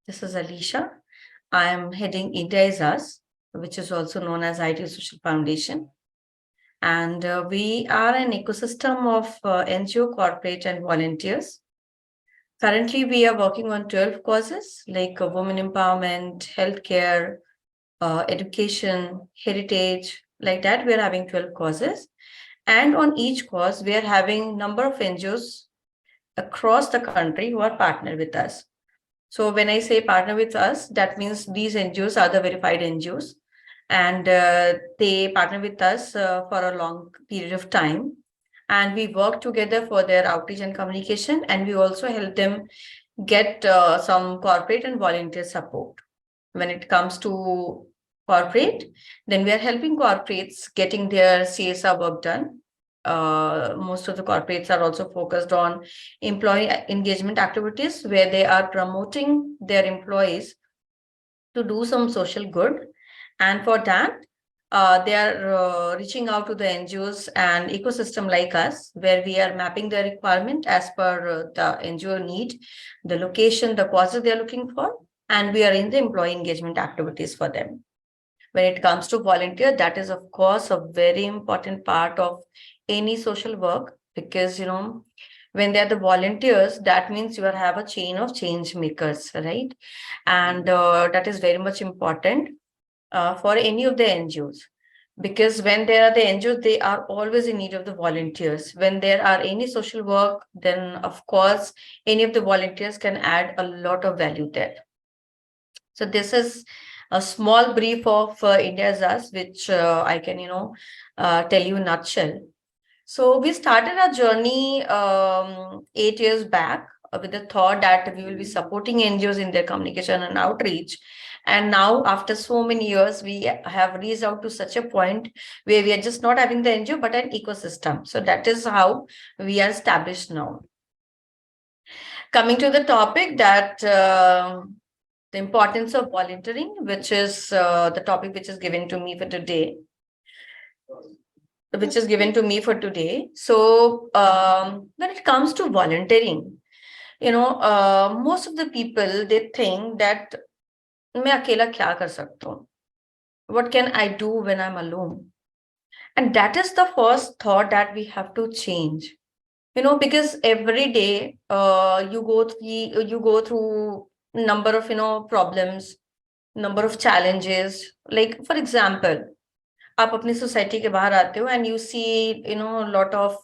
This is Alisha. I am heading India is Us, which is also known as IT Social Foundation. And we are an ecosystem of NGO, corporate, and volunteers. Currently, we are working on 12 causes like women empowerment, healthcare, education, heritage, like that. We are having 12 causes. And on each cause, we are having number of NGOs across the country who are partnered with us. So when I say partner with us, that means these NGOs are the verified NGOs, and they partner with us for a long period of time. And we work together for their outreach and communication, and we also help them get some corporate and volunteer support. When it comes to corporate, then we are helping corporates getting their CSR work done. Most of the corporates are also focused on employee engagement activities where they are promoting their employees to do some social good. And for that, they are reaching out to the NGOs and ecosystem like us, where we are mapping the requirement as per the NGO need, the location, the causes they are looking for, and we are in the employee engagement activities for them. When it comes to volunteer, that is of course a very important part of any social work, because when they're the volunteers, that means you have a chain of change makers, right? And that is very much important for any of the NGOs, because when there are the NGOs, they are always in need of the volunteers. When there are any social work, then of course any of the volunteers can add a lot of value there. So this is a small brief of India's Us, which I can tell you in a nutshell. So we started our journey 8 years back with the thought that we will be supporting NGOs in their communication and outreach. And now, after so many years, we have reached out to such a point where we are just not having the NGO, but an ecosystem. So that is how we are established now. Coming to the topic that the importance of volunteering, which is the topic which is given to me for today. So when it comes to volunteering, most of the people, they think that मैं अकेला क्या कर सकता हूँ? What can I do when I'm alone? And that is the first thought that we have to change. Because every day you go through number of problems, number of challenges. Like for example, आप अपनी society के बाहर आते हो and you see lot of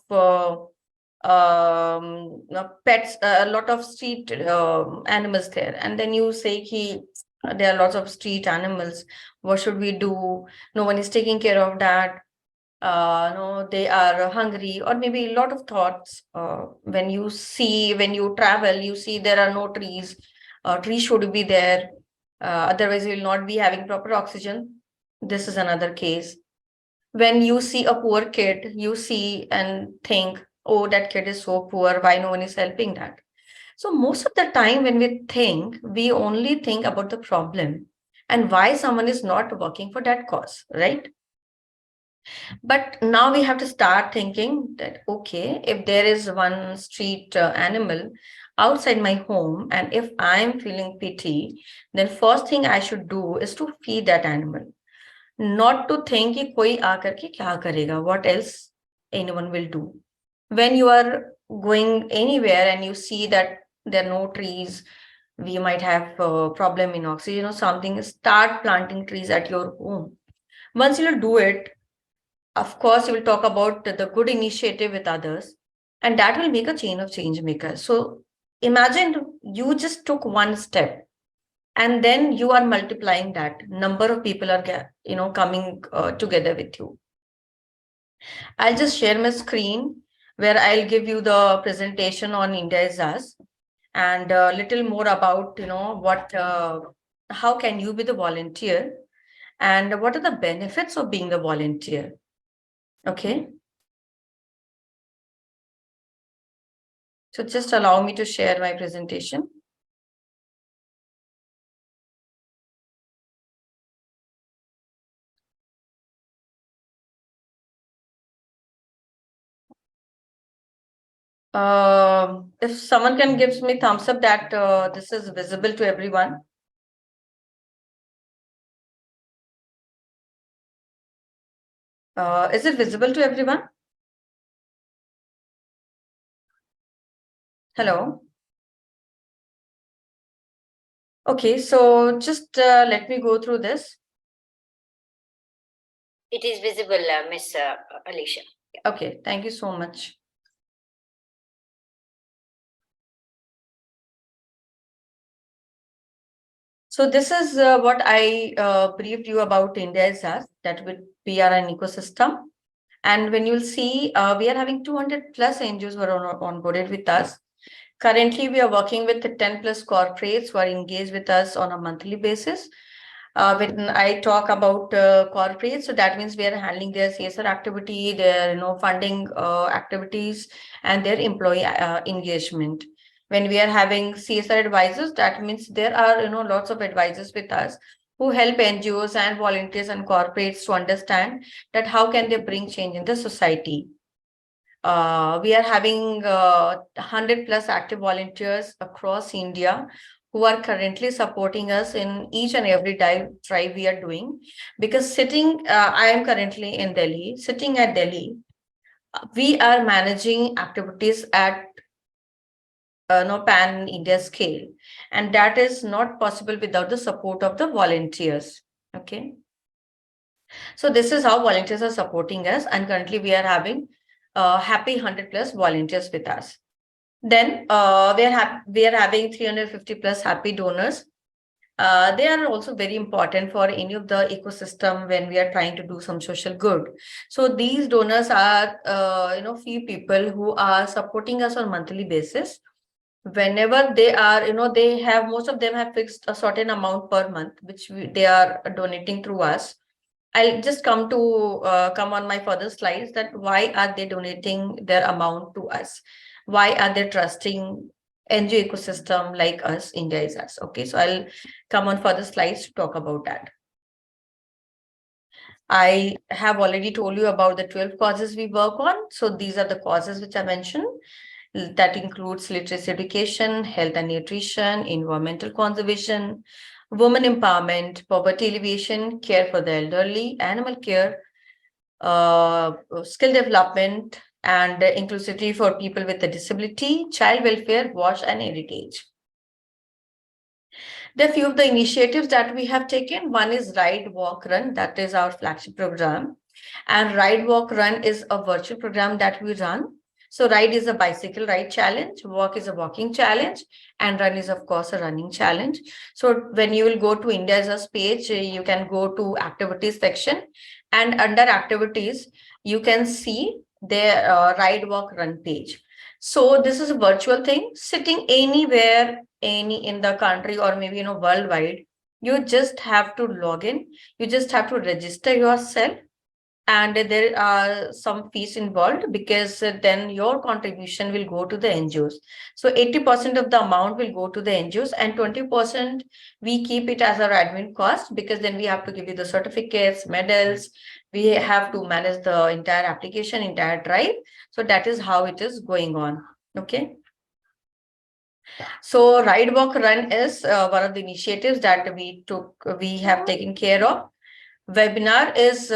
pets, a lot of street animals there, and then you say ki, there are lots of street animals, what should we do? No one is taking care of that. No, they are hungry, or maybe a lot of thoughts. When you travel, you see there are no trees. Trees should be there, otherwise you will not be having proper oxygen. This is another case. When you see a poor kid, you see and think, oh, that kid is so poor, why no one is helping that? So most of the time when we think, we only think about the problem and why someone is not working for that cause, right? But now we have to start thinking that, okay, if there is one street animal outside my home, and if I'm feeling pity, then first thing I should do is to feed that animal. Not to think कि कोई आकर के क्या करेगा, what else anyone will do. When you are going anywhere and you see that there are no trees, we might have a problem in oxygen or something, start planting trees at your home. Once you will do it, of course, you will talk about the good initiative with others, and that will make a chain of change makers. So imagine you just took one step, and then you are multiplying that. Number of people are coming together with you. I'll just share my screen where I'll give you the presentation on India is Us, and a little more about what how can you be the volunteer, and what are the benefits of being the volunteer. Okay. So just allow me to share my presentation. If someone can give me thumbs up that this is visible to everyone. Is it visible to everyone? Hello. Okay, so just let me go through this. It is visible, Miss Alisha. Okay, thank you so much. So this is what I briefed you about India is as that we are an ecosystem. And when you'll see, we are having 200 plus NGOs who are onboarded with us. Currently, we are working with the 10 plus corporates who are engaged with us on a monthly basis. When I talk about corporates, so that means we are handling their CSR activity, their funding activities, and their employee engagement. When we are having CSR advisors, that means there are lots of advisors with us who help NGOs and volunteers and corporates to understand that how can they bring change in the society. We are having 100 plus active volunteers across India who are currently supporting us in each and every drive we are doing. Because I am currently in Delhi, sitting at Delhi, we are managing activities at no pan India scale, and that is not possible without the support of the volunteers. Okay. So this is how volunteers are supporting us, and currently we are having happy 100 plus volunteers with us. Then we are having 350 plus happy donors. They are also very important for any of the ecosystem when we are trying to do some social good. So these donors are few people who are supporting us on monthly basis. Whenever they are, they have most of them have fixed a certain amount per month, which they are donating through us. I'll just come on my further slides that why are they donating their amount to us? Why are they trusting NGO ecosystem like us, India is us? Okay, so I'll come on further slides to talk about that. I have already told you about the 12 causes we work on. So these are the causes which I mentioned. That includes literacy education, health and nutrition, environmental conservation, women empowerment, poverty alleviation, care for the elderly, animal care, skill development, and inclusivity for people with a disability, child welfare, wash, and heritage. There are few of the initiatives that we have taken. One is Ride, Walk, Run. That is our flagship program. And Ride, Walk, Run is a virtual program that we run. So Ride is a bicycle ride challenge, Walk is a walking challenge, and Run is, of course, a running challenge. So when you will go to India's page, you can go to activities section, and under activities, you can see their Ride, Walk, Run page. So this is a virtual thing, sitting anywhere, any in the country or maybe worldwide. You just have to log in. You just have to register yourself, and there are some fees involved because then your contribution will go to the NGOs. So 80% of the amount will go to the NGOs, and 20% we keep it as our admin cost, because then we have to give you the certificates, medals. We have to manage the entire application, entire drive. So that is how it is going on. Okay. So Ride, Walk, Run is one of the initiatives that we have taken care of. Webinar is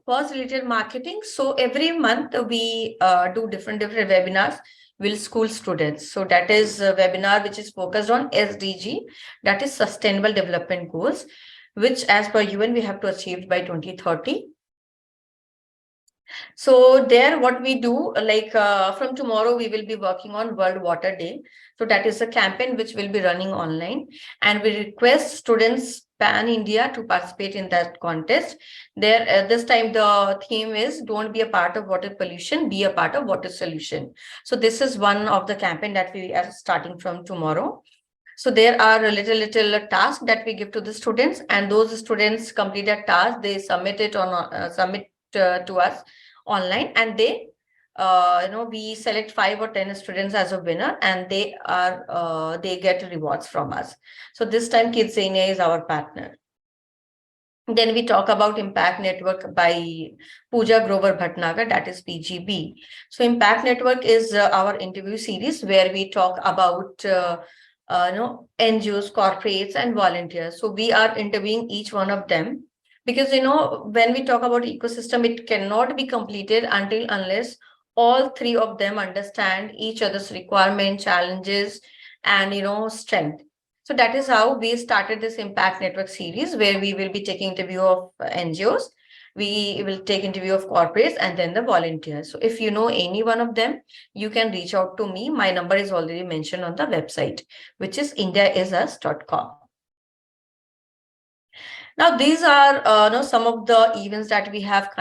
course related marketing. So every month we do different webinars with school students. So that is a webinar which is focused on SDG, that is Sustainable Development Goals, which as per UN we have to achieve by 2030. So there what we do, like from tomorrow, we will be working on World Water Day. So that is a campaign which will be running online, and we request students pan India to participate in that contest. There, this time the theme is don't be a part of water pollution, be a part of water solution. So this is one of the campaign that we are starting from tomorrow. So there are a little task that we give to the students, and those students complete that task. They submit it on submit to us online, and they we select 5 or 10 students as a winner, and they get rewards from us. So this time Kidzania is our partner. Then we talk about Impact Network by Pooja Grover Bhatnagar, that is PGB. So Impact Network is our interview series where we talk about NGOs, corporates, and volunteers. So we are interviewing each one of them Because when we talk about ecosystem, it cannot be completed until unless all three of them understand each other's requirement, challenges, and strength. So that is how we started this impact network series, where we will be taking interview of NGOs, we will take interview of corporates, and then the volunteers. So if you know any one of them, you can reach out to me. My number is already mentioned on the website, which is indiaisus.com. Now, these are some of the events that we have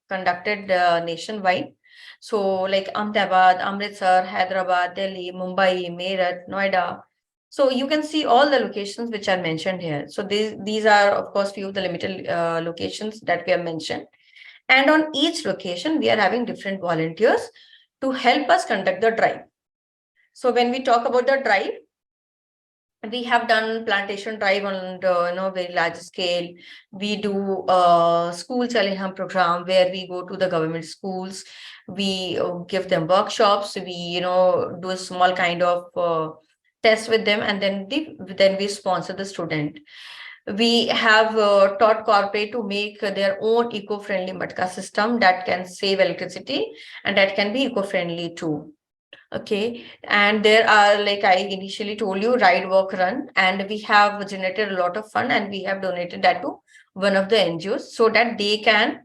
conducted nationwide. So, like Ahmedabad, Amritsar, Hyderabad, Delhi, Mumbai, Meerut, Noida. So you can see all the locations which are mentioned here. So these are, of course, few of the limited locations that we have mentioned. And on each location, we are having different volunteers to help us conduct the drive. So when we talk about the drive, we have done plantation drive on the very large scale. We do school challenge hum program, where we go to the government schools. We give them workshops. We do a small kind of test with them, and then we sponsor the student. We have taught corporate to make their own eco-friendly matka system that can save electricity and that can be eco-friendly too. Okay, and there are, like I initially told you, ride, walk, run, and we have generated a lot of fund, and we have donated that to one of the NGOs so that they can,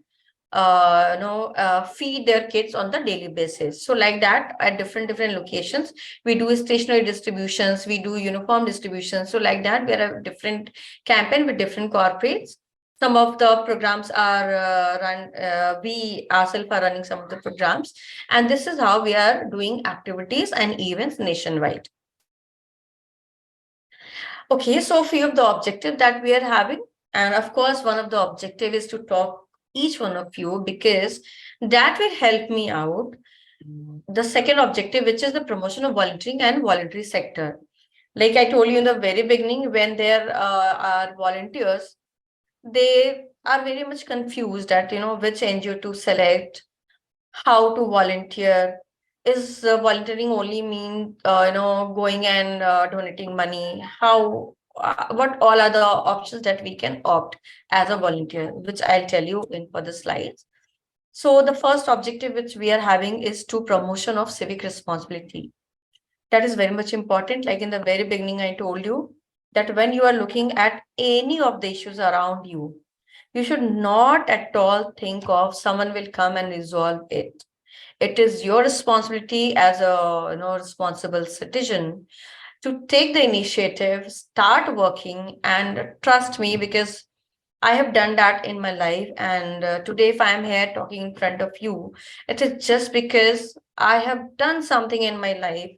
feed their kids on the daily basis. So like that, at different locations, we do stationery distributions, we do uniform distributions. So like that, we have a different campaign with different corporates. Some of the programs are we ourselves are running some of the programs, and this is how we are doing activities and events nationwide. Okay, so few of the objectives that we are having, and of course, one of the objective is to talk each one of you, because that will help me out. The second objective, which is the promotion of volunteering and voluntary sector. Like I told you in the very beginning, when there are volunteers, they are very much confused at which NGO to select, how to volunteer. Is volunteering only mean going and donating money? How what all are the options that we can opt as a volunteer, which I'll tell you in further slides. So the first objective which we are having is to promotion of civic responsibility. That is very much important. Like in the very beginning, I told you that when you are looking at any of the issues around you, you should not at all think of someone will come and resolve it. It is your responsibility as a responsible citizen to take the initiative, start working, and trust me, because I have done that in my life. And today, if I am here talking in front of you, it is just because I have done something in my life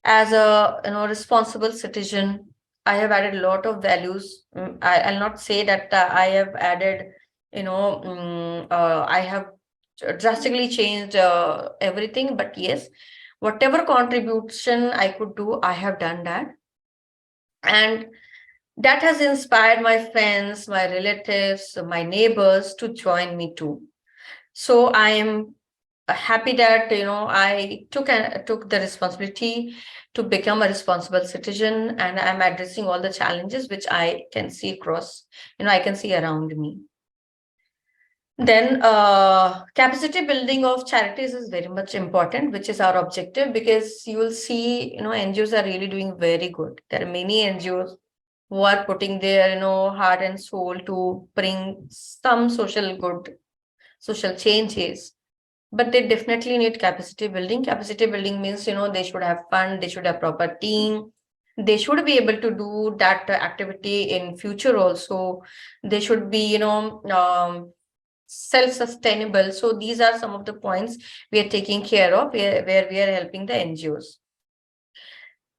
as a responsible citizen. I have added a lot of values. I'll not say that I have added, I have drastically changed everything, but yes, whatever contribution I could do, I have done that. And that has inspired my friends, my relatives, my neighbors to join me too. So I am happy that I took the responsibility to become a responsible citizen, and I'm addressing all the challenges which I can see across, I can see around me. Then capacity building of charities is very much important, which is our objective, because you will see NGOs are really doing very good. There are many NGOs who are putting their heart and soul to bring some social changes, but they definitely need capacity building. Capacity building means they should have fund, they should have proper team, they should be able to do that activity in future also. They should be self-sustainable. So these are some of the points we are taking care of, where we are helping the NGOs.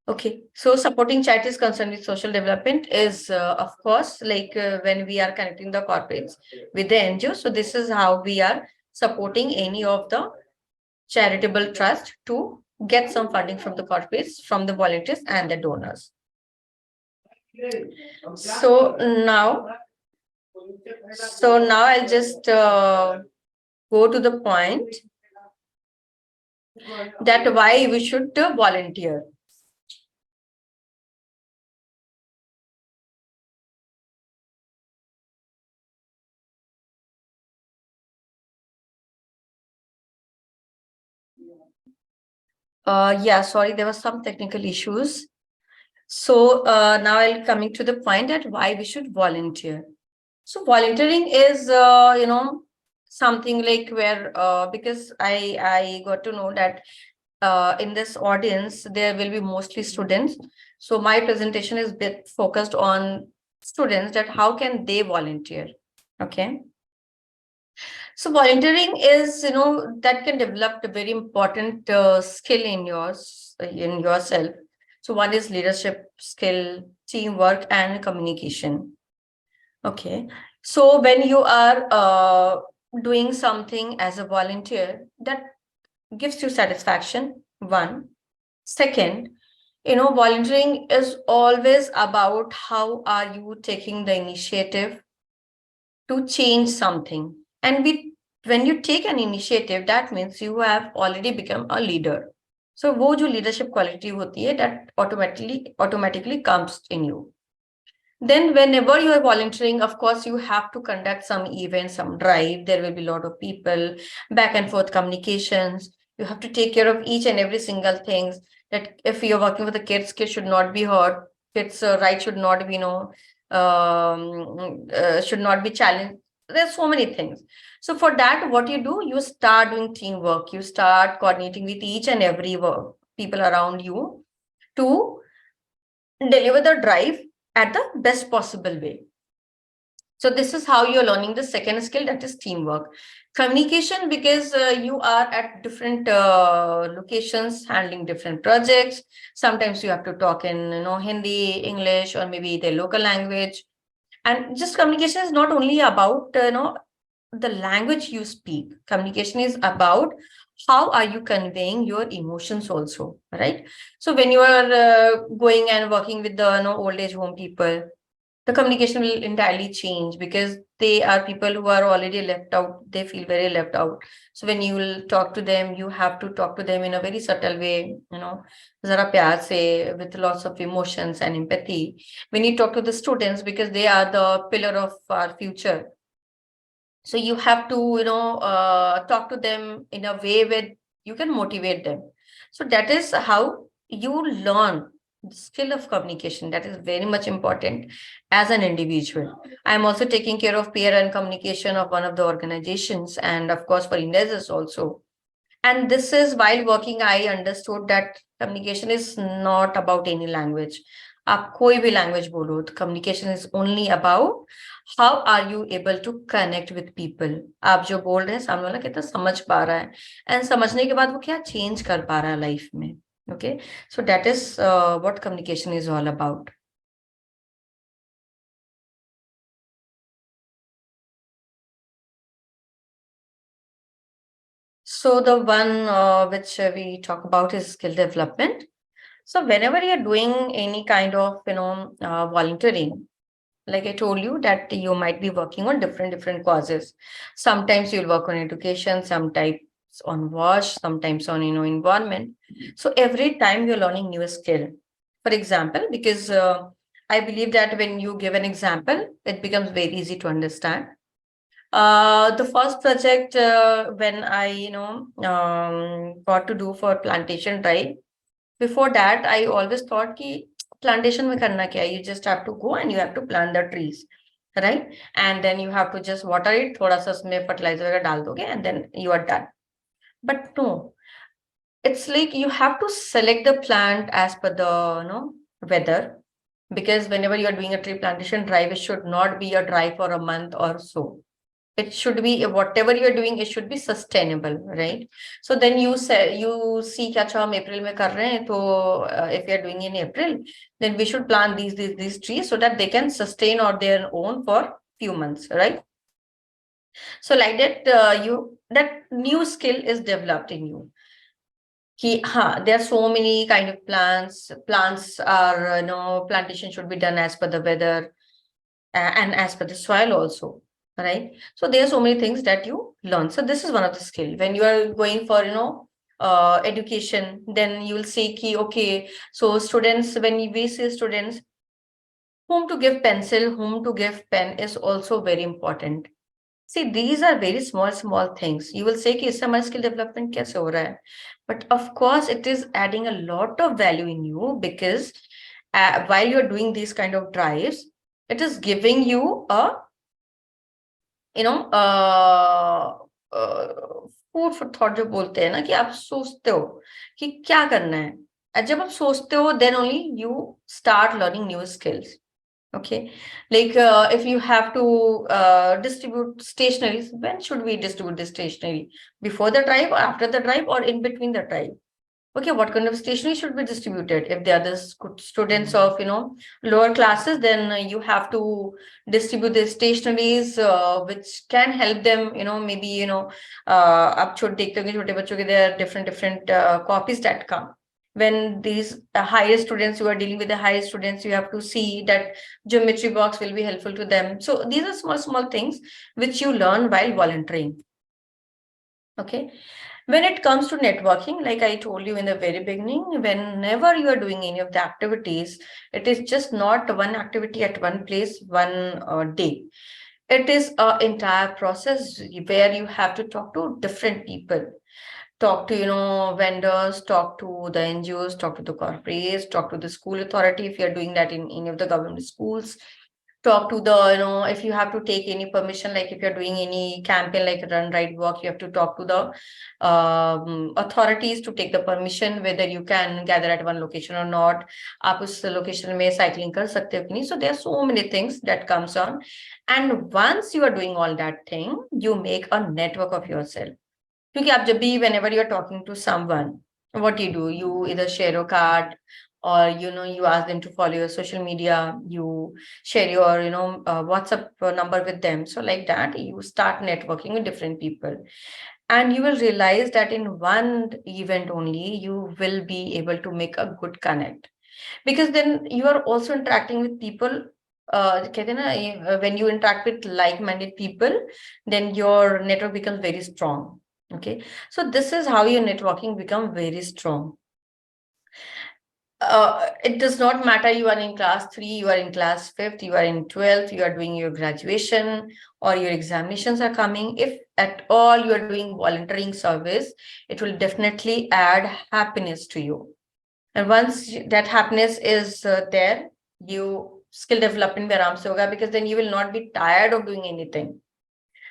Okay, so supporting charities concerned with social development is, of course, like when we are connecting the corporates with the NGOs. So this is how we are supporting any of the charitable trust to get some funding from the corporates, from the volunteers and the donors. So now, I'll just go to the point that why we should volunteer. Yeah, sorry, there were some technical issues. So now I'll coming to the point that why we should volunteer. So volunteering is, something like where because I got to know that in this audience there will be mostly students. So my presentation is bit focused on students, that how can they volunteer. Okay. So volunteering is, that can develop a very important skill in in yourself. So one is leadership skill, teamwork, and communication. Okay. So when you are doing something as a volunteer, that gives you satisfaction. One. Second, volunteering is always about how are you taking the initiative to change something. And when you take an initiative, that means you have already become a leader. So वो जो leadership quality होती है, that automatically comes in you. Then whenever you are volunteering, of course, you have to conduct some events, some drive. There will be a lot of people, back and forth communications. You have to take care of each and every single things. That if you're working with the kids should not be hurt. Kids' right should not be, should not be challenged. There's so many things. So for that, what you do, you start doing teamwork. You start coordinating with each and every people around you to deliver the drive at the best possible way. So this is how you're learning the second skill, that is teamwork. Communication, because you are at different locations handling different projects. Sometimes you have to talk in Hindi, English, or maybe the local language. And just communication is not only about the language you speak. Communication is about how are you conveying your emotions also, right? So when you are going and working with the old age home people, the communication will entirely change, because they are people who are already left out. They feel very left out. So when you will talk to them, you have to talk to them in a very subtle way, zara pyar se, with lots of emotions and empathy. When you talk to the students, because they are the pillar of our future, so you have to talk to them in a way where you can motivate them. So that is how you learn the skill of communication. That is very much important as an individual. I am also taking care of peer and communication of one of the organizations, and of course for Indies also. And this is while working, I understood that communication is not about any language. आप कोई भी language बोलो, तो communication is only about how are you able to connect with people. आप जो बोल रहे हैं, सामने वाला कितना समझ पा रहा है, and समझने के बाद वो क्या change कर पा रहा है life में. Okay, so that is what communication is all about. So the one which we talk about is skill development. So whenever you're doing any kind of, volunteering, like I told you that you might be working on different causes. Sometimes you'll work on education, sometimes on wash, sometimes on, environment. So every time you're learning new skill. For example, because I believe that when you give an example, it becomes very easy to understand. The first project when I, got to do for plantation drive, before that, I always thought कि plantation में करना क्या है? You just have to go and you have to plant the trees, right? And then you have to just water it, थोड़ा सा उसमें fertilizer वगैरह डाल दोगे, and then you are done. But no, it's like you have to select the plant as per the weather, because whenever you are doing a tree plantation drive, it should not be a drive for a month or so. It should be whatever you're doing, it should be sustainable, right? So then you say you see कि अच्छा हम अप्रैल में कर रहे हैं, तो if we are doing in April, then we should plant these trees so that they can sustain on their own for few months, right? So like that, that new skill is developed in you. There are so many kind of plants. Plants are, plantation should be done as per the weather and as per the soil also, right? So there are so many things that you learn. So this is one of the skill. When you are going for, education, then you will see ki, okay, so students, when we say students, whom to give pencil, whom to give pen is also very important. See, these are very small things. You will say कि इससे हमारा skill development कैसे हो रहा है? But of course, it is adding a lot of value in you because while you're doing these kind of drives, it is giving you a, you know, food for thought जो बोलते हैं ना कि आप सोचते हो कि क्या करना है. और जब आप सोचते हो, then only you start learning new skills. Okay, like if you have to distribute stationaries, when should we distribute the stationery? Before the drive, or after the drive, or in between the drive? Okay, what kind of stationery should be distributed? If they are the students of, lower classes, then you have to distribute the stationaries which can help them, maybe, आप छोटे देखते होंगे छोटे बच्चों के there are different copies that come. When these higher students, you are dealing with the higher students, you have to see that geometry box will be helpful to them. So these are small things which you learn while volunteering. Okay. When it comes to networking, like I told you in the very beginning, whenever you are doing any of the activities, it is just not one activity at one place, one day. It is an entire process where you have to talk to different people. Talk to, vendors, talk to the NGOs, talk to the corporates, talk to the school authority if you're doing that in any of the government schools. Talk to the, if you have to take any permission, like if you're doing any campaign like run, ride, walk, you have to talk to the authorities to take the permission whether you can gather at one location or not. आप उस location में cycling कर सकते हो कि नहीं? So there are so many things that comes on, and once you are doing all that thing, you make a network of yourself. क्योंकि आप जब भी whenever you are talking to someone, what you either share your card, or you ask them to follow your social media, you share your WhatsApp number with them. So like that you start networking with different people, and you will realize that in one event only you will be able to make a good connect, because then you are also interacting with people. कहते हैं ना, when you interact with like-minded people, then your network becomes very strong. Okay, so this is how your networking become very strong. It does not matter you are in class 3, you are in class 5th, you are in 12th, you are doing your graduation, or your examinations are coming. If at all you are doing volunteering service, it will definitely add happiness to you. And once that happiness is there, you skill development में आराम से होगा, because then you will not be tired of doing anything.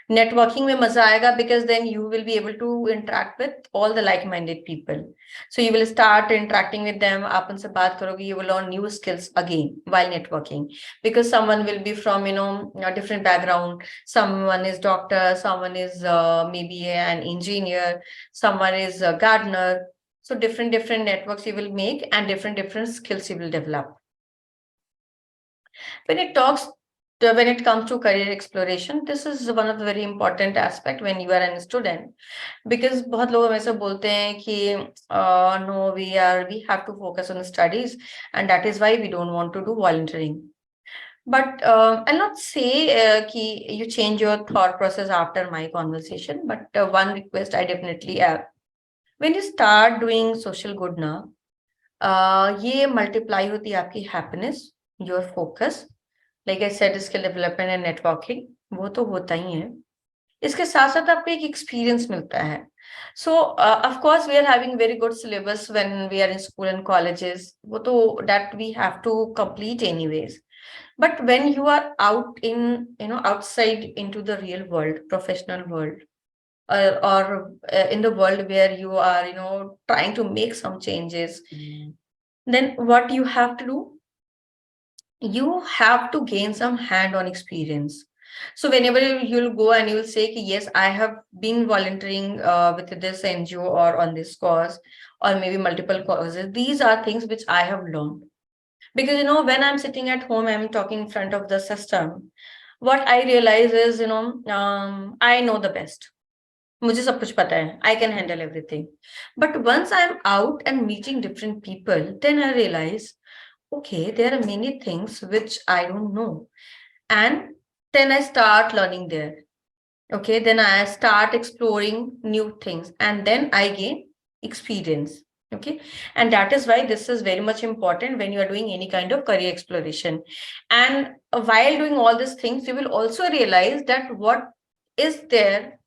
Networking में मजा आएगा, because then you will be able to interact with all the like-minded people. So you will start interacting with them. आप उनसे बात करोगे, you will learn new skills again while networking, because someone will be from a different background. Someone is doctor, someone is maybe an engineer, someone is a gardener. So different networks you will make, and different skills you will develop. When it comes to career exploration, this is one of the very important aspect when you are a student, because बहुत लोग हमें से बोलते हैं कि no, we have to focus on studies, and that is why we don't want to do volunteering. But I'll not say कि you change your thought process after my conversation, but one request I definitely have. When you start doing social good ना, ये multiply होती है आपकी happiness, your focus, like I said, skill development and networking, वो तो होता ही है. इसके साथ साथ आपको एक experience मिलता है. So of course we are having very good syllabus when we are in school and colleges, वो तो that we have to complete anyways. But when you are out in, outside into the real world, professional world, or in the world where you are, trying to make some changes, then what you have to do? You have to gain some hand-on experience. So whenever you'll go and you'll say, yes, I have been volunteering with this NGO or on this cause, or maybe multiple causes, these are things which I have learned. Because, when I'm sitting at home, I'm talking in front of the system, what I realize is, I know the best. मुझे सब कुछ पता है. I can handle everything. But once I'm out and meeting different people, then I realize, okay, there are many things which I don't know. And then I start learning there. Okay, then I start exploring new things, and then I gain experience. Okay, and that is why this is very much important when you are doing any kind of career exploration. And while doing all these things, you will also realize that what is there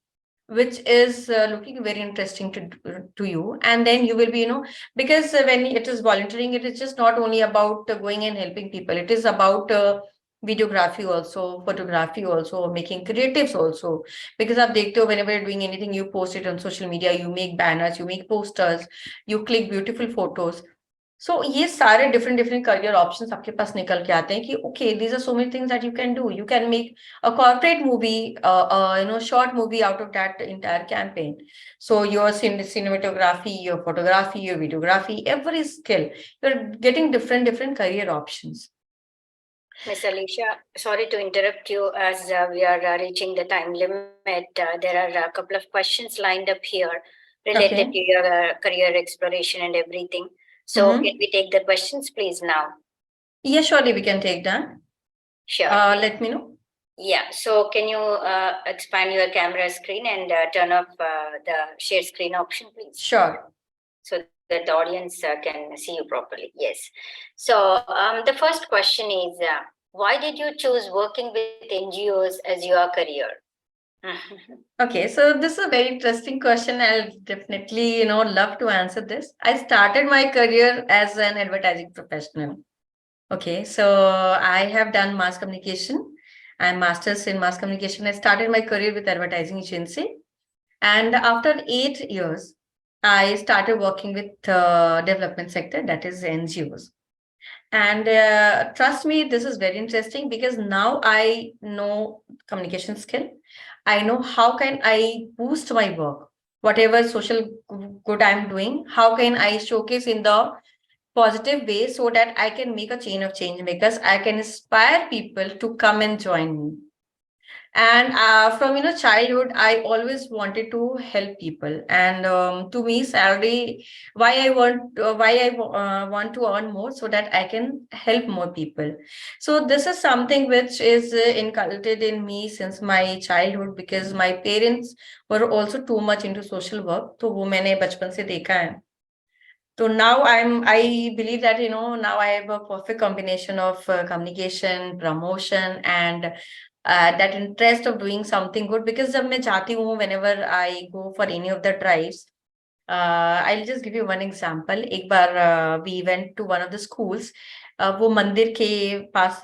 which is looking very interesting to you, and then you will be, because when it is volunteering, it is just not only about going and helping people. It is about videography also, photography also, making creatives also. Because आप देखते हो, whenever you're doing anything, you post it on social media, you make banners, you make posters, you click beautiful photos. So ये सारे different different career options आपके पास निकल के आते हैं कि okay, these are so many things that you can do. You can make a corporate movie, short movie out of that entire campaign. So your cinematography, your photography, your videography, every skill, you're getting different different career options. Miss Alisha, sorry to interrupt you as we are reaching the time limit. There are a couple of questions lined up here related Okay. to your career exploration and everything. So, can we take the questions, please, now? Yeah, surely we can take that. Sure. Let me know. Yeah. So, can you expand your camera screen and turn off the share screen option, please? Sure. So that the audience can see you properly. Yes. So the first question is, why did you choose working with NGOs as your career? Okay, so this is a very interesting question. I'll definitely, love to answer this. I started my career as an advertising professional. Okay, so I have done mass communication. I'm master's in mass communication. I started my career with advertising agency, and after 8 years, I started working with development sector, that is NGOs. And trust me, this is very interesting because now I know communication skill. I know how can I boost my work, whatever social good I'm doing. How can I showcase in the positive way so that I can make a chain of change makers. I can inspire people to come and join me. And from childhood, I always wanted to help people. And to me, salary, why I want to earn more so that I can help more people. So this is something which is inculcated in me since my childhood, because my parents were also too much into social work. तो वो मैंने बचपन से देखा है. So now I believe that, now I have a perfect combination of communication, promotion, and that interest of doing something good. Because जब मैं जाती हूँ, whenever I go for any of the drives, I'll just give you one example. एक बार we went to one of the schools. वो मंदिर के पास,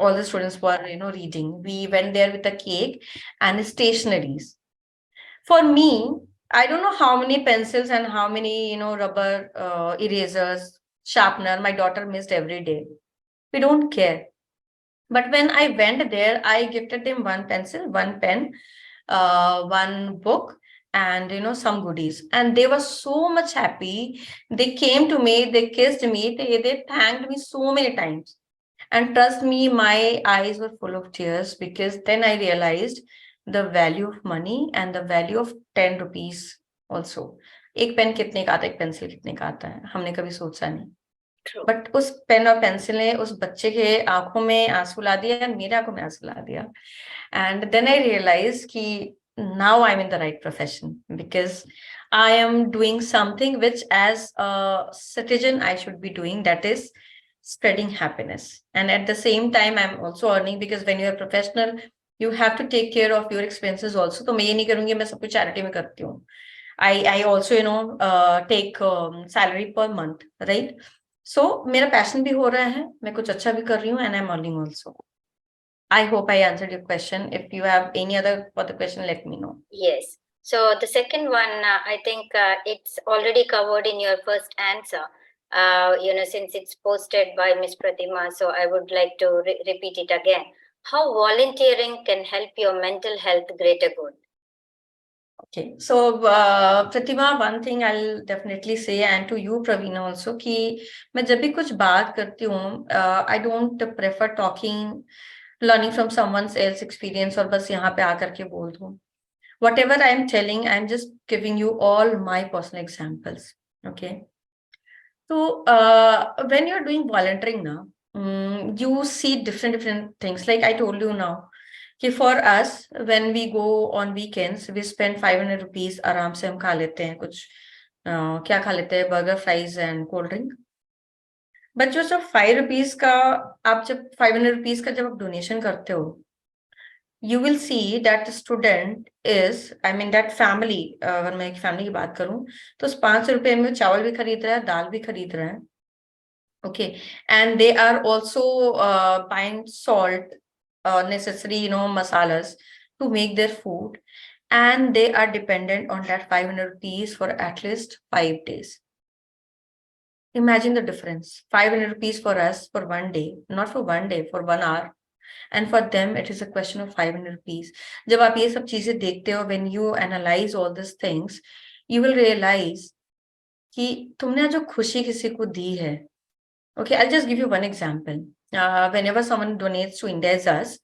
all the students were, reading. We went there with a cake and stationaries. For me, I don't know how many pencils and how many, rubber erasers, sharpener my daughter missed every day. We don't care. But when I went there, I gifted them one pencil, one pen, one book, and some goodies. And they were so much happy. They came to me, they kissed me, they thanked me so many times. And trust me, my eyes were full of tears, because then I realized the value of money and the value of 10 rupees also. एक pen कितने का आता है, एक pencil कितने का आता है, हमने कभी सोचा नहीं. बट उस पेन और पेंसिल ने उस बच्चे के आंखों में आंसू ला दिया और मेरे आंखों में आंसू ला दिया. एंड देन आई रियलाइज कि now I'm in the right profession, because I am doing something which as a citizen I should be doing, that is spreading happiness. And at the same time I'm also earning, because when you're a professional you have to take care of your expenses also. तो मैं ये नहीं करूंगी मैं सब कुछ charity में करती हूँ. I also take salary per month, right? So मेरा passion भी हो रहा है, मैं कुछ अच्छा भी कर रही हूँ, and I'm earning also. I hope I answered your question. If you have any other further question, let me know. Yes. So the second one, I think it's already covered in your first answer. Since it's posted by Miss Pratima, so I would like to repeat it again. How volunteering can help your mental health greater good? Okay, so Pratima, one thing I'll definitely say, and to you, Pravina, also, कि मैं जब भी कुछ बात करती हूँ, I don't prefer talking, learning from someone else's experience और बस यहाँ पे आकर के बोल दूँ. Whatever I'm telling, I'm just giving you all my personal examples. Okay. So when you're doing volunteering now, you see different things. Like I told you now, कि for us, when we go on weekends, we spend 500 rupees. आराम से हम खा लेते हैं कुछ, क्या खा लेते हैं, burger, fries and cold drink. But जो 5 rupees का, आप जब 500 rupees का जब आप डोनेशन करते हो, you will see that the student is, I mean that family, अगर मैं एक फैमिली की बात करूं तो उस 500 रुपए में चावल भी खरीद रहा है, दाल भी खरीद रहा है. Okay, and they are also buying salt, necessary, masalas to make their food, and they are dependent on that 500 rupees for at least 5 days. Imagine the difference. 500 rupees for us for one day, not for one day, for 1 hour. And for them, it is a question of 500 rupees. जब आप ये सब चीजें देखते हो, when you analyze all these things, you will realize कि तुमने जो खुशी किसी को दी है. Okay, I'll just give you one example. Whenever someone donates to India's Us,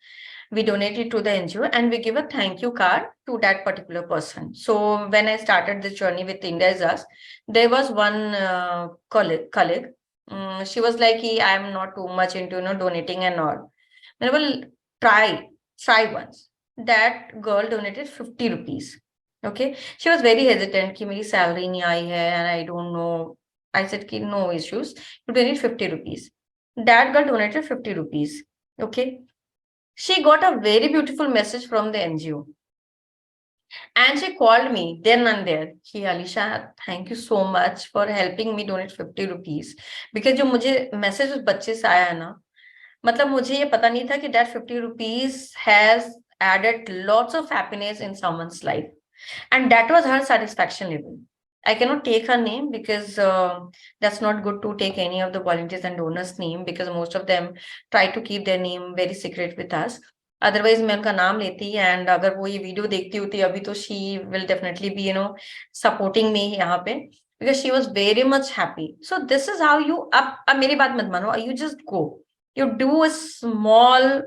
we donate it to the NGO and we give a thank you card to that particular person. So when I started this journey with India's Us, there was one colleague. She was like, I am not too much into donating and all. And well, try once. That girl donated 50 rupees. Okay, she was very hesitant कि मेरी salary नहीं आई है and I don't know. I said कि no issues. You donate 50 rupees. That girl donated 50 rupees. Okay. She got a very beautiful message from the NGO. And she called me then and there. She, Alisha, thank you so much for helping me donate 50 rupees. Because जो मुझे message उस बच्चे से आया ना, मतलब मुझे ये पता नहीं था कि that 50 rupees has added lots of happiness in someone's life. And that was her satisfaction level. I cannot take her name because that's not good to take any of the volunteers and donors' name because most of them try to keep their name very secret with us. Otherwise, मैं उनका नाम लेती and अगर वो ये video देखती होती अभी तो she will definitely be supporting me यहाँ पे because she was very much happy. So this is how you अब मेरी बात मत मानो, you just go, you do a small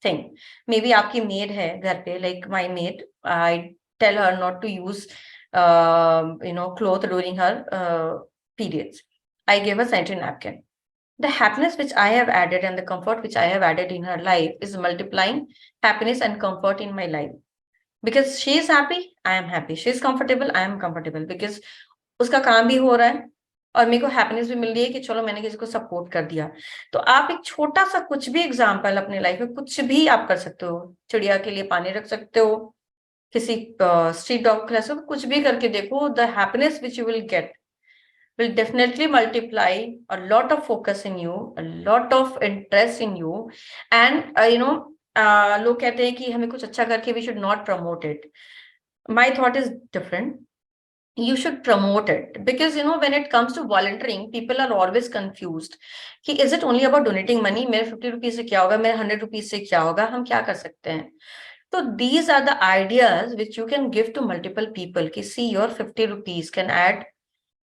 thing. Maybe आपकी maid है घर पे, like my maid, I tell her not to use cloth during her periods. I gave her sanitary napkin. The happiness which I have added and the comfort which I have added in her life is multiplying happiness and comfort in my life. Because she is happy, I am happy. She is comfortable, I am comfortable. Because उसका काम भी हो रहा है और मेरे को happiness भी मिल रही है कि चलो मैंने किसी को सपोर्ट कर दिया. तो आप एक छोटा सा कुछ भी एग्जाम्पल अपने लाइफ में कुछ भी आप कर सकते हो. चिड़िया के लिए पानी रख सकते हो, किसी स्ट्रीट डॉग क्लास को कुछ भी करके देखो. The happiness which you will get will definitely multiply a lot of focus in you, a lot of interest in you, and लोग कहते हैं कि हमें कुछ अच्छा करके we should not promote it. My thought is different. You should promote it because when it comes to volunteering, people are always confused कि is it only about donating money? मेरे 50 rupees से क्या होगा, मेरे 100 rupees से क्या होगा, हम क्या कर सकते हैं. So these are the ideas which you can give to multiple people कि see your 50 rupees can add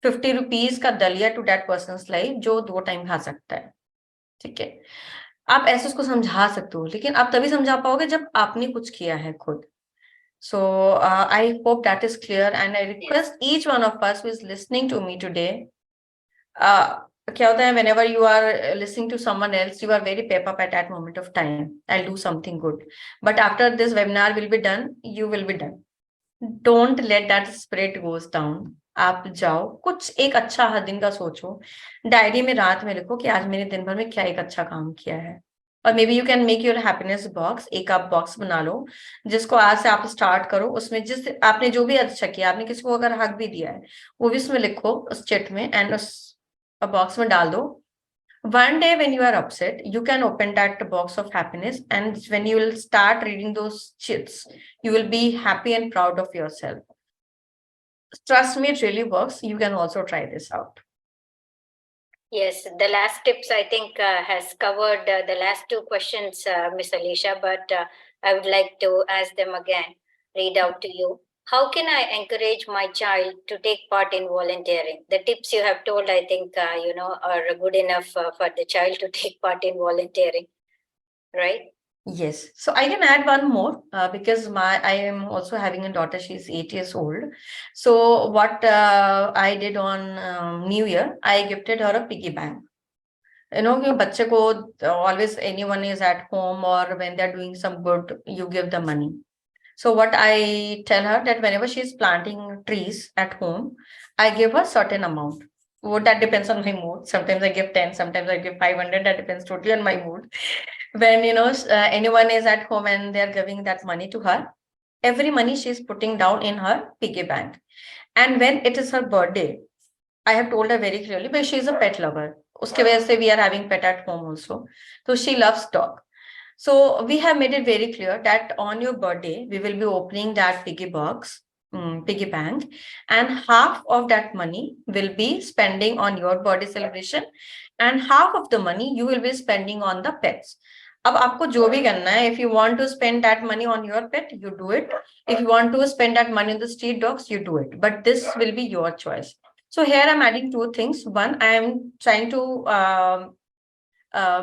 50 rupees का दलिया टू दैट पर्सन्स लाइफ जो 2 टाइम खा सकता है. ठीक है, आप ऐसे उसको समझा सकते हो, लेकिन आप तभी समझा पाओगे जब आपने कुछ किया है खुद. So I hope that is clear and I request each one of us who is listening to me today, क्या होता है, whenever you are listening to someone else, you are very pep up at that moment of time. I'll do something good. But after this webinar will be done, you will be done. Don't let that spirit goes down. आप जाओ, कुछ एक अच्छा हर दिन का सोचो, diary में रात में लिखो कि आज मैंने दिन भर में क्या एक अच्छा काम किया है. और may be you can make your happiness box. एक आप बॉक्स बना लो जिसको आज से आप स्टार्ट करो. उसमें जिस आपने जो भी अच्छा किया, आपने किसी को अगर हक भी दिया है वो भी उसमें लिखो उस चेट में एंड उस बॉक्स में डाल दो. One day when you are upset, you can open that box of happiness, and when you will start reading those chits, you will be happy and proud of yourself. Trust me, it really works. You can also try this out. Yes, the last tips I think has covered the last two questions, Miss Alisha, but I would like to ask them again, read out to you. How can I encourage my child to take part in volunteering? The tips you have told, I think, are good enough for the child to take part in volunteering, right? Yes. So I can add one more because I am also having a daughter. She's 8 years old. So what I did on New Year, I gifted her a piggy bank. कि बच्चे को always anyone is at home or when they're doing some good, you give the money. So what I tell her that whenever she's planting trees at home, I give her certain amount. That depends on my mood. Sometimes I give 10, sometimes I give 500. That depends totally on my mood. When, anyone is at home and they're giving that money to her, every money she's putting down in her piggy bank. And when it is her birthday, I have told her very clearly, but she's a pet lover. Uske वजह से we are having pet at home also. So she loves dog. So we have made it very clear that on your birthday, we will be opening that piggy bank, and half of that money will be spending on your birthday celebration, and half of the money you will be spending on the pets. अब आपको जो भी करना है, if you want to spend that money on your pet, you do it. If you want to spend that money on the street dogs, you do it. But this will be your choice. So here I'm adding two things. One, I am trying to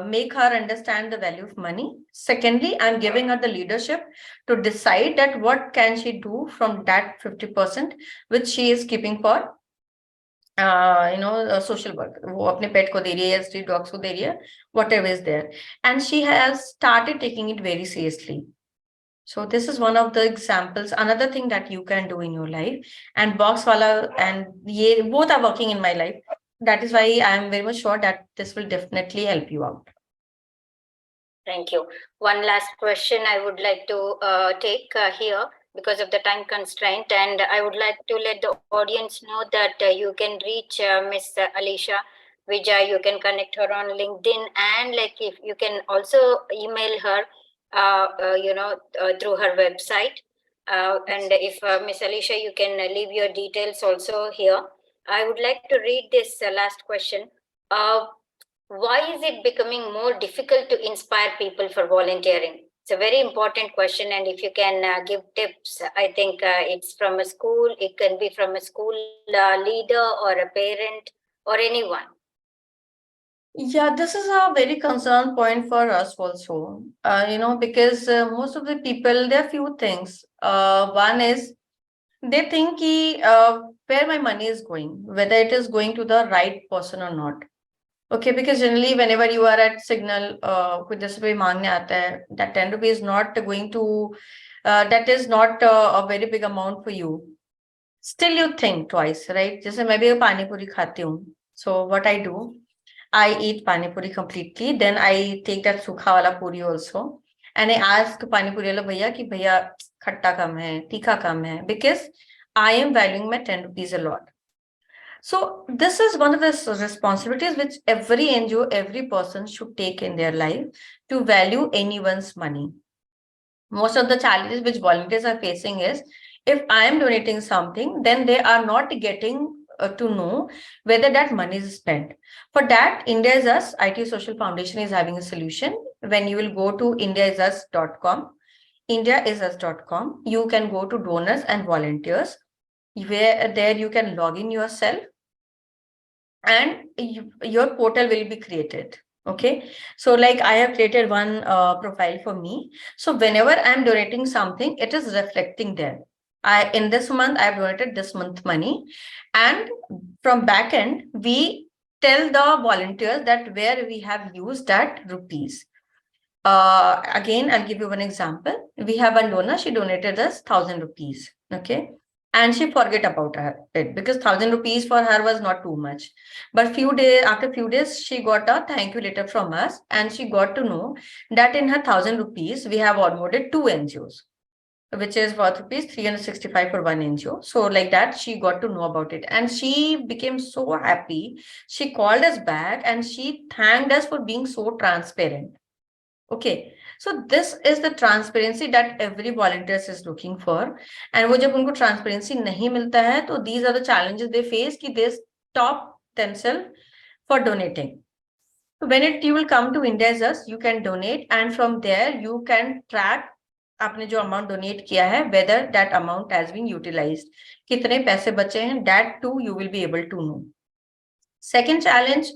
make her understand the value of money. Secondly, I'm giving her the leadership to decide that what can she do from that 50% which she is keeping for social work. वो अपने pet को दे रही है, street dogs को दे रही है, whatever is there, and she has started taking it very seriously. So this is one of the examples. Another thing that you can do in your life, and box wala and ye both are working in my life. That is why I am very much sure that this will definitely help you out. Thank you. One last question I would like to take here because of the time constraint, and I would like to let the audience know that you can reach Miss Alisha Vijoy. You can connect her on LinkedIn, and like if you can also email her, through her website. And if Miss Alisha, you can leave your details also here. I would like to read this last question. Why is it becoming more difficult to inspire people for volunteering? It's a very important question, and if you can give tips, I think it's from a school, it can be from a school leader or a parent or anyone. Yeah, this is a very concern point for us also, because most of the people, there are few things. One is they think where my money is going, whether it is going to the right person or not. Okay, because generally whenever you are at signal, कुछ जैसे कोई मांगने आता है, that 10 rupees is not going to, that is not a very big amount for you. Still you think twice, right? जैसे मैं भी पानी पूरी खाती हूँ. So what I do, I eat pani puri completely. Then I take that सूखा वाला पूरी also. And I ask pani puri वाला भैया कि भैया खट्टा कम है, तीखा कम है, because I am valuing my 10 rupees a lot. So this is one of the responsibilities which every NGO, every person should take in their life to value anyone's money. Most of the challenges which volunteers are facing is, if I am donating something, then they are not getting to know whether that money is spent. For that, India is Us IT Social Foundation is having a solution. When you will go to indiaisus.com, indiaisus.com, you can go to donors and volunteers, where there you can log in yourself, and your portal will be created. Okay, so like I have created one profile for me. So whenever I'm donating something, it is reflecting there. In this month I've donated this month money, and from back end we tell the volunteers that where we have used that rupees. Again, I'll give you one example. We have a donor, she donated us 1,000 rupees. Okay, and she forget about it because 1,000 rupees for her was not too much. But after few days, she got a thank you letter from us, and she got to know that in her 1,000 rupees, we have onboarded two NGOs, which is worth rupees 365 for one NGO. So like that, she got to know about it, and she became so happy. She called us back and she thanked us for being so transparent. Okay, so this is the transparency that every volunteer is looking for. And वो जब उनको transparency नहीं मिलता है, तो these are the challenges they face कि they stop themselves for donating. So when you will come to India's Us, you can donate, and from there you can track आपने जो amount donate किया है, whether that amount has been utilized. कितने पैसे बचे हैं, that too you will be able to know. Second challenge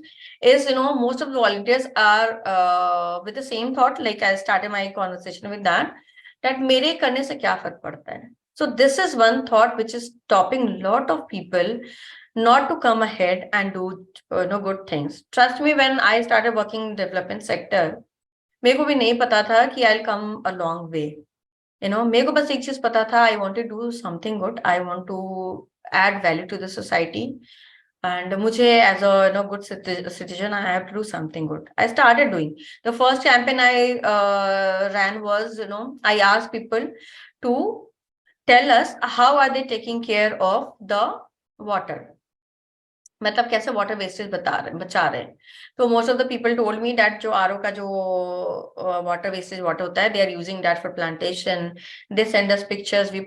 is, most of the volunteers are with the same thought, like I started my conversation with that मेरे करने से क्या फर्क पड़ता है. So this is one thought which is stopping a lot of people not to come ahead and do good things. Trust me, when I started working in development sector, मेरे को भी नहीं पता था कि I'll come a long way. मेरे को बस एक चीज पता था, I want to do something good, I want to add value to the society. And मुझे as a good citizen, I have to do something good. I started doing. The first campaign I ran was, I asked people to tell us how are they taking care of the water. मतलब कैसे water wastage बचा रहे हैं. तो most of the people told me that जो RO का जो water wastage water होता है, they are using that for plantation. They send us pictures, we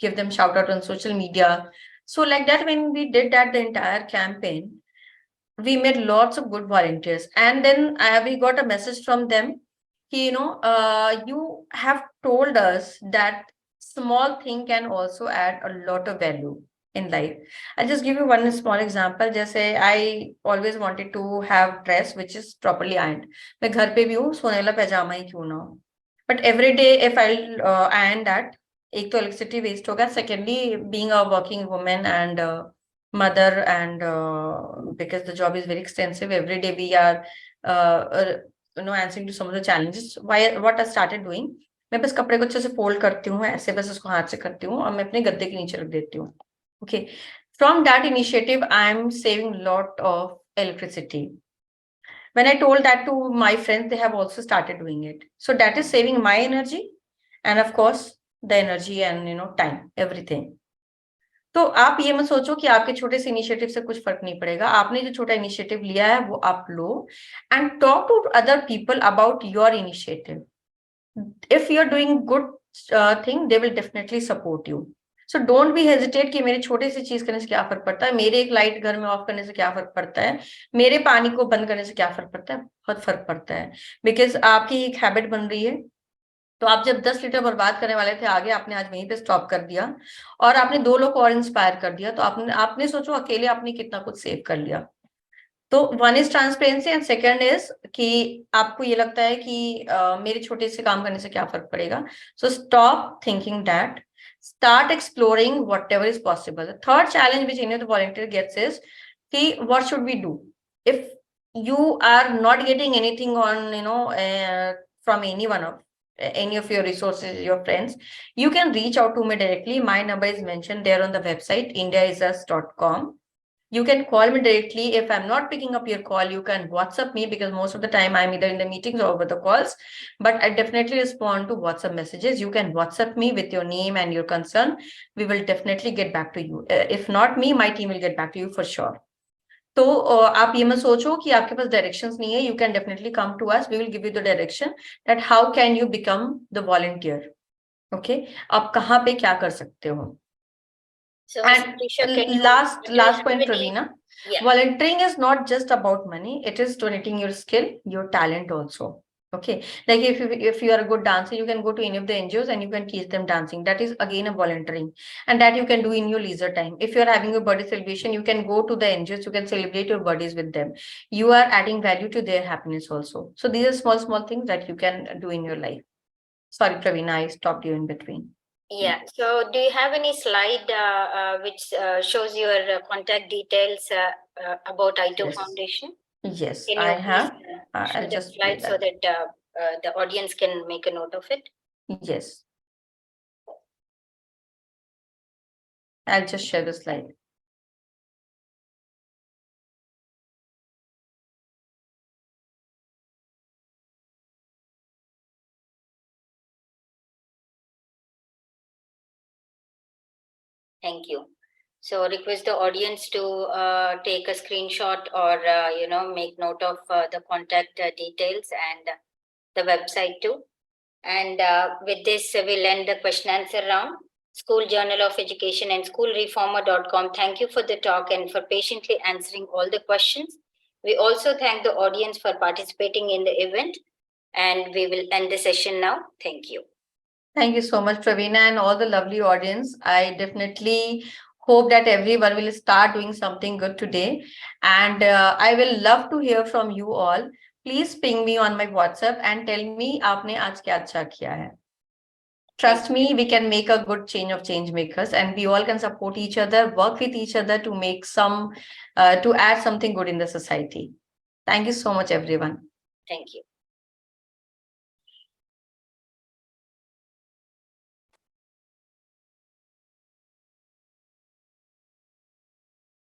give them shout out on social media. So like that, when we did that, the entire campaign, we made lots of good volunteers. And then we got a message from them, you have told us that small thing can also add a lot of value in life. I'll just give you one small example. Jaise I always wanted to have dress which is properly ironed. मैं घर पे भी हूँ, सोने वाला पैजामा ही क्यों ना हो. But every day if I'll iron that, एक तो electricity waste होगा. Secondly, being a working woman and mother, and because the job is very extensive, every day we are answering to some of the challenges. What I started doing, मैं बस कपड़े को अच्छे से fold करती हूँ, ऐसे बस उसको हाथ से करती हूँ और मैं अपने गद्दे के नीचे रख देती हूँ. Okay, from that initiative, I'm saving lot of electricity. When I told that to my friends, they have also started doing it. So that is saving my energy, and of course the energy and time, everything. तो आप ये मत सोचो कि आपके छोटे से initiative से कुछ फर्क नहीं पड़ेगा. आपने जो छोटा इनिशिएटिव लिया है वो आप लो, and talk to other people about your initiative. If you are doing good thing, they will definitely support you. So don't be hesitate कि मेरी छोटी सी चीज करने से क्या फर्क पड़ता है, मेरे एक लाइट घर में ऑफ करने से क्या फर्क पड़ता है, मेरे पानी को बंद करने से क्या फर्क पड़ता है. बहुत फर्क पड़ता है, बिकॉज आपकी एक हैबिट बन रही है. तो आप जब 10 लीटर बर्बाद करने वाले थे आगे, आपने आज वहीं पे स्टॉप कर दिया और आपने 2 लोग को और इंस्पायर कर दिया. तो आपने सोचो अकेले आपने कितना कुछ सेव कर लिया. तो one is transparency, and second is कि आपको ये लगता है कि मेरे छोटे से काम करने से क्या फर्क पड़ेगा. So stop thinking that, start exploring whatever is possible. The third challenge which any of the volunteer gets is कि what should we do if you are not getting anything on from any of your resources, your friends. You can reach out to me directly. My number is mentioned there on the website indiaisus.com. You can call me directly. If I'm not picking up your call, you can WhatsApp me, because most of the time I'm either in the meetings or over the calls, but I definitely respond to WhatsApp messages. You can WhatsApp me with your name and your concern. We will definitely get back to you. If not me, my team will get back to you for sure. तो आप ये मत सोचो कि आपके पास directions नहीं है. You can definitely come to us. We will give you the direction that how can you become the volunteer. Okay, आप कहाँ पे क्या कर सकते हो. So, And Alisha, last point, any- Pravina. Yeah. Volunteering is not just about money. It is donating your skill, your talent also. Okay, like if you are a good dancer, you can go to any of the NGOs and you can teach them dancing. That is again a volunteering, and that you can do in your leisure time. If you are having a birthday celebration, you can go to the NGOs. You can celebrate your birthdays with them. You are adding value to their happiness also. So these are small things that you can do in your life. Sorry, Pravina, I stopped you in between. Yeah. So, do you have any slide which shows your contact details about ITO Yes. Foundation? Yes, Can you I have. please show I'll the just slide so that the audience can make a note of it? Yes. I'll just share the slide. Thank you. So request the audience to take a screenshot or make note of the contact details and the website too. And with this, we'll end the question answer round. School Journal of Education and schoolreformer.com. Thank you for the talk and for patiently answering all the questions. We also thank the audience for participating in the event, and we will end the session now. Thank you. Thank you so much, Pravina, and all the lovely audience. I definitely hope that everyone will start doing something good today. And I will love to hear from you all. Please ping me on my WhatsApp and tell me आपने आज क्या अच्छा किया है. Trust me, we can make a good change of change makers, and we all can support each other, work with each other to make to add something good in the society. Thank you so much, everyone. Thank you.